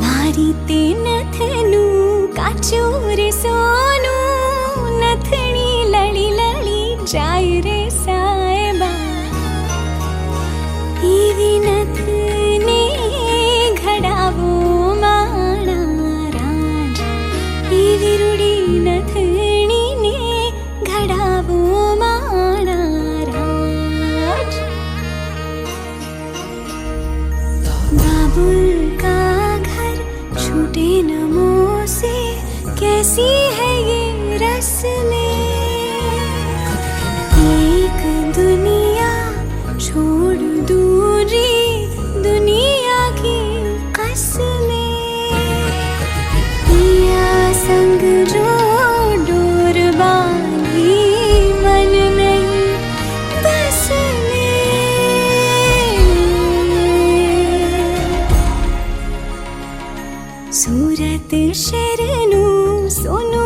मारी ते नथनू काचू रे सोनू नथनी लड़ी लड़ी जाय रे साहेबा ईवी नथने घडावो माणा राज ईवी रूडी नथनी ने घडावो माणा राज। बाबुल का घर छूटे नमो से कैसी है ये रस्में एक दुनिया छोड़ दूरी दुनिया की कसमें पिया संग जो डोर बांधी मन नहीं बस में। सूरत शरणू सोनू